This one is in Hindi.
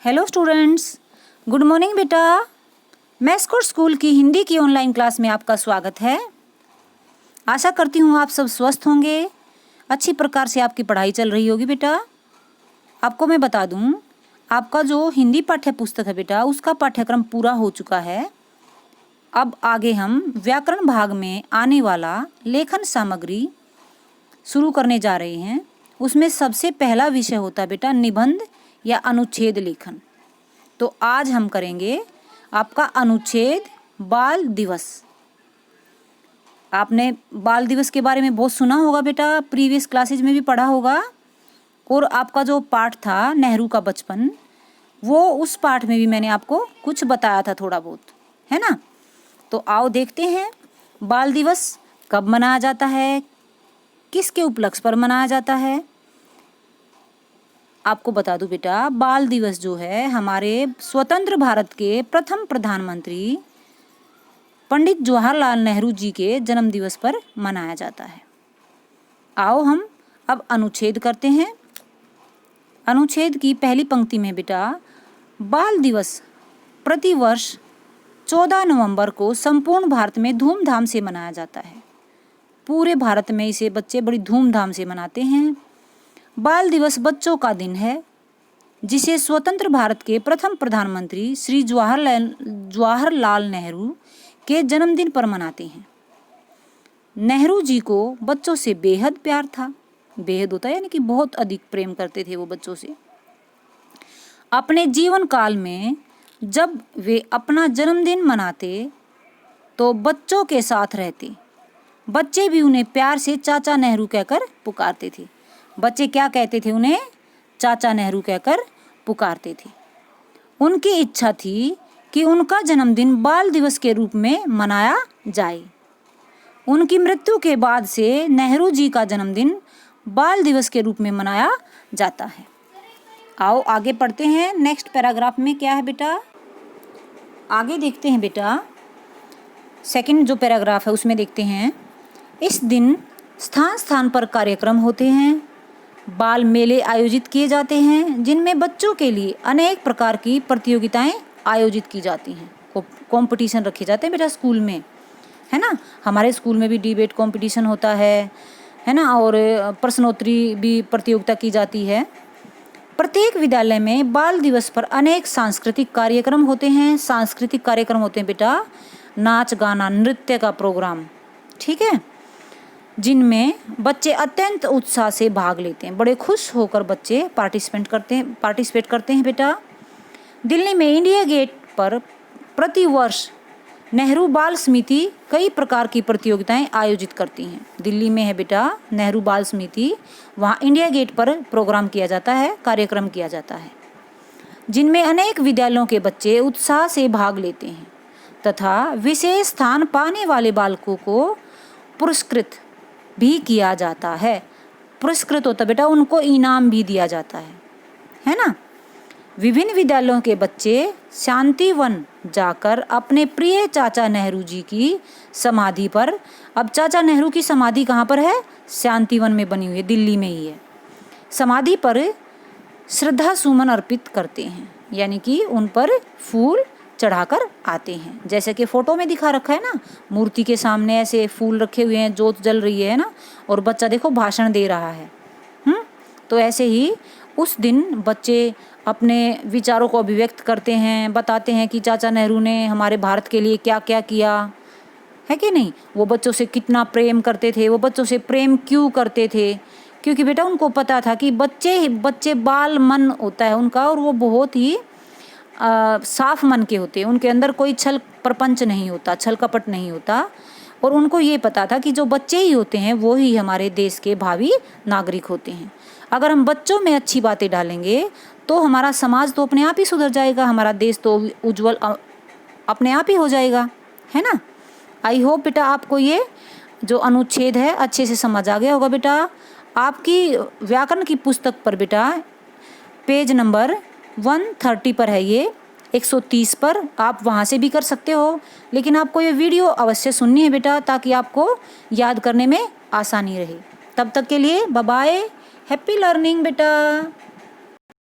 हेलो स्टूडेंट्स, गुड मॉर्निंग बेटा। मैस्कोट स्कूल की हिंदी की ऑनलाइन क्लास में आपका स्वागत है। आशा करती हूँ आप सब स्वस्थ होंगे, अच्छी प्रकार से आपकी पढ़ाई चल रही होगी बेटा। आपको मैं बता दूँ, आपका जो हिंदी पाठ्य पुस्तक है बेटा, उसका पाठ्यक्रम पूरा हो चुका है। अब आगे हम व्याकरण भाग में आने वाला लेखन सामग्री शुरू करने जा रहे हैं। उसमें सबसे पहला विषय होता है बेटा निबंध या अनुच्छेद लेखन। तो आज हम करेंगे आपका अनुच्छेद बाल दिवस। आपने बाल दिवस के बारे में बहुत सुना होगा बेटा, प्रीवियस क्लासेज में भी पढ़ा होगा। और आपका जो पाठ था नेहरू का बचपन, वो उस पाठ में भी मैंने आपको कुछ बताया था थोड़ा बहुत, है ना। तो आओ देखते हैं बाल दिवस कब मनाया जाता है, किसके उपलक्ष्य पर मनाया जाता है। आपको बता दूं बेटा, बाल दिवस जो है हमारे स्वतंत्र भारत के प्रथम प्रधानमंत्री पंडित जवाहरलाल नेहरू जी के जन्म दिवस पर मनाया जाता है। आओ हम अब अनुच्छेद करते हैं। अनुच्छेद की पहली पंक्ति में बेटा, बाल दिवस प्रतिवर्ष 14 नवंबर को संपूर्ण भारत में धूमधाम से मनाया जाता है। पूरे भारत में इसे बच्चे बड़ी धूमधाम से मनाते हैं। बाल दिवस बच्चों का दिन है, जिसे स्वतंत्र भारत के प्रथम प्रधानमंत्री श्री जवाहरलाल नेहरू के जन्मदिन पर मनाते हैं। नेहरू जी को बच्चों से बेहद प्यार था। बेहद होता है यानी कि बहुत अधिक प्रेम करते थे वो बच्चों से। अपने जीवन काल में जब वे अपना जन्मदिन मनाते तो बच्चों के साथ रहते। बच्चे भी उन्हें प्यार से चाचा नेहरू कहकर पुकारते थे। बच्चे क्या कहते थे? उन्हें चाचा नेहरू कहकर पुकारते थे। उनकी इच्छा थी कि उनका जन्मदिन बाल दिवस के रूप में मनाया जाए। उनकी मृत्यु के बाद से नेहरू जी का जन्मदिन बाल दिवस के रूप में मनाया जाता है। आओ आगे पढ़ते हैं। नेक्स्ट पैराग्राफ में क्या है बेटा, आगे देखते हैं बेटा। सेकंड जो पैराग्राफ है उसमें देखते हैं, इस दिन स्थान स्थान पर कार्यक्रम होते हैं। बाल मेले आयोजित किए जाते हैं, जिनमें बच्चों के लिए अनेक प्रकार की प्रतियोगिताएं आयोजित की जाती हैं। कंपटीशन रखे जाते हैं बेटा स्कूल में, है ना। हमारे स्कूल में भी डिबेट कंपटीशन होता है ना, और प्रश्नोत्तरी भी प्रतियोगिता की जाती है। प्रत्येक विद्यालय में बाल दिवस पर अनेक सांस्कृतिक कार्यक्रम होते हैं। सांस्कृतिक कार्यक्रम होते हैं बेटा, नाच गाना नृत्य का प्रोग्राम, ठीक है, जिनमें बच्चे अत्यंत उत्साह से भाग लेते हैं। बड़े खुश होकर बच्चे पार्टिसिपेट करते हैं बेटा। दिल्ली में इंडिया गेट पर प्रतिवर्ष नेहरू बाल समिति कई प्रकार की प्रतियोगिताएं आयोजित करती हैं। दिल्ली में है बेटा नेहरू बाल समिति, वहाँ इंडिया गेट पर प्रोग्राम किया जाता है, कार्यक्रम किया जाता है, जिनमें अनेक विद्यालयों के बच्चे उत्साह से भाग लेते हैं तथा विशेष स्थान पाने वाले बालकों को पुरस्कृत भी किया जाता है। पुरस्कृत होता बेटा, उनको इनाम भी दिया जाता है ना। विभिन्न विद्यालयों के बच्चे शांतिवन जाकर अपने प्रिय चाचा नेहरू जी की समाधि पर, अब चाचा नेहरू की समाधि कहाँ पर है? शांतिवन में बनी हुई है, दिल्ली में ही है। समाधि पर श्रद्धा सुमन अर्पित करते हैं, यानी कि उन पर फूल चढ़ाकर आते हैं। जैसे कि फोटो में दिखा रखा है ना, मूर्ति के सामने ऐसे फूल रखे हुए हैं, जोत जल रही है ना, और बच्चा देखो भाषण दे रहा है। तो ऐसे ही उस दिन बच्चे अपने विचारों को अभिव्यक्त करते हैं, बताते हैं कि चाचा नेहरू ने हमारे भारत के लिए क्या क्या किया है कि नहीं। वो बच्चों से कितना प्रेम करते थे, वो बच्चों से प्रेम क्यों करते थे? क्योंकि बेटा उनको पता था कि बच्चे बाल मन होता है उनका, और वो बहुत ही साफ मन के होते हैं। उनके अंदर कोई छल प्रपंच नहीं होता, छल कपट नहीं होता। और उनको ये पता था कि जो बच्चे ही होते हैं वो ही हमारे देश के भावी नागरिक होते हैं। अगर हम बच्चों में अच्छी बातें डालेंगे तो हमारा समाज तो अपने आप ही सुधर जाएगा, हमारा देश तो उज्जवल अपने आप ही हो जाएगा, है ना। आई होप बेटा आपको ये जो अनुच्छेद है अच्छे से समझ आ गया होगा बेटा। आपकी व्याकरण की पुस्तक पर बेटा पेज नंबर 130 पर है ये, 130 पर आप वहाँ से भी कर सकते हो, लेकिन आपको ये वीडियो अवश्य सुननी है बेटा, ताकि आपको याद करने में आसानी रहे। तब तक के लिए बाय बाय, हैप्पी लर्निंग बेटा।